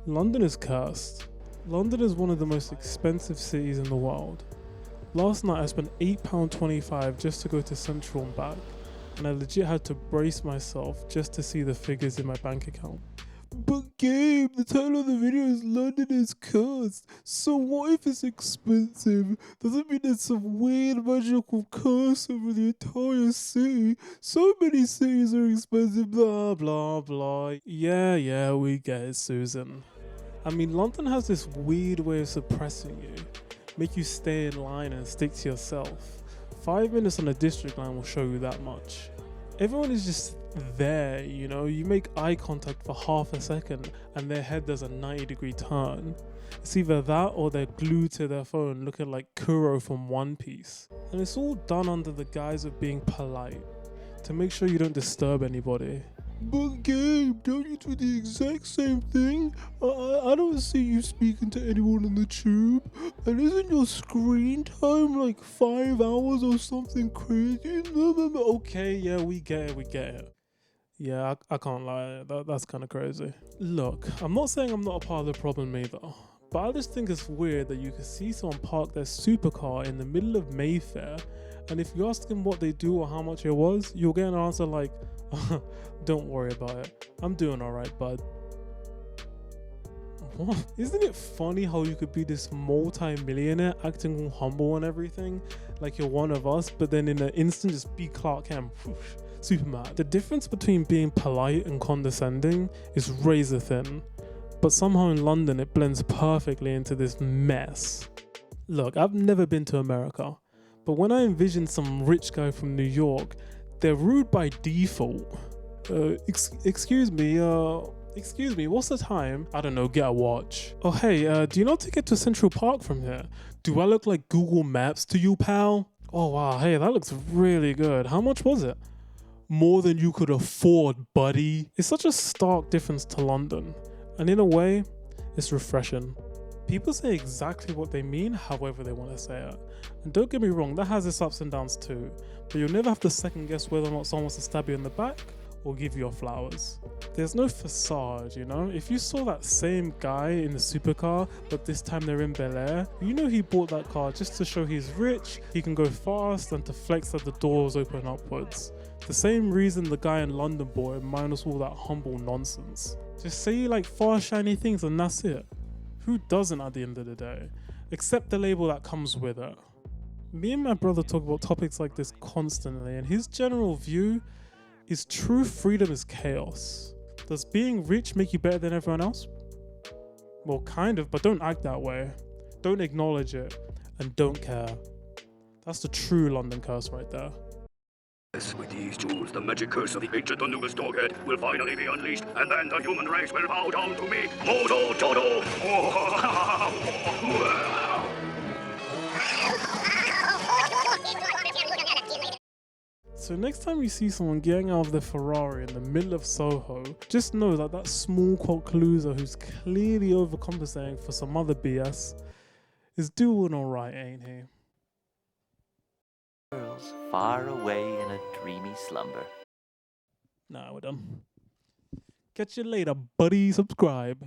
London is cursed. London is one of the most expensive cities in the world. Last night I spent £8.25 just to go to Central and back, and I legit had to brace myself just to see the figures in my bank account. But Gabe, the title of the video is London is cursed. So what if it's expensive? Does it mean there's some weird magical curse over the entire city? So many cities are expensive, blah blah blah. Yeah, we get it, Susan. I mean, London has this weird way of suppressing you. Make you stay in line and stick to yourself. 5 minutes on the district line will show you that much. Everyone is just there, you know, you make eye contact for half a second and their head does a 90-degree turn. It's either that or they're glued to their phone looking like Kuro from One Piece. And it's all done under the guise of being polite, to make sure you don't disturb anybody. But Gabe, don't you do the exact same thing? I don't see you speaking to anyone in the tube. And isn't your screen time like 5 hours or something crazy? Okay, yeah, we get it. Yeah, I can't lie, that's kind of crazy. Look, I'm not saying I'm not a part of the problem either, but I just think it's weird that you can see someone park their supercar in the middle of Mayfair, and if you ask them what they do or how much it was, you'll get an answer like, don't worry about it, I'm doing alright, bud. What? Isn't it funny how you could be this multi-millionaire acting all humble and everything, like you're one of us, but then in an instant just be Clark Kent, whoosh, Superman. The difference between being polite and condescending is razor thin, but somehow in London it blends perfectly into this mess. Look, I've never been to America, but when I envision some rich guy from New York, they're rude by default. Excuse me, what's the time? I don't know, get a watch. Oh hey, do you know how to get to Central Park from here? Do I look like Google Maps to you, pal? Oh wow, hey, that looks really good. How much was it? More than you could afford, buddy. It's such a stark difference to London, and in a way, it's refreshing. People say exactly what they mean, however they want to say it. And don't get me wrong, that has its ups and downs too, but you'll never have to second guess whether or not someone wants to stab you in the back or give you your flowers. There's no facade, you know? If you saw that same guy in the supercar, but this time they're in Bel Air, you know he bought that car just to show he's rich, he can go fast, and to flex that the doors open upwards. The same reason the guy in London bought it, minus all that humble nonsense. Just say you like fast, shiny things and that's it. Who doesn't at the end of the day? Accept the label that comes with it. Me and my brother talk about topics like this constantly, and his general view is true freedom is chaos. Does being rich make you better than everyone else? Well, kind of, but don't act that way. Don't acknowledge it, and don't care. That's the true London curse right there. With these tools, the magic curse of the ancient Anubis Doghead will finally be unleashed, and then the human race will bow down to me, Moto Todo! So next time you see someone getting out of their Ferrari in the middle of Soho, just know that that small cock loser who's clearly overcompensating for some other BS is doing alright, ain't he? Girls far away in a dreamy slumber. Nah, we're done. Catch you later, buddy. Subscribe.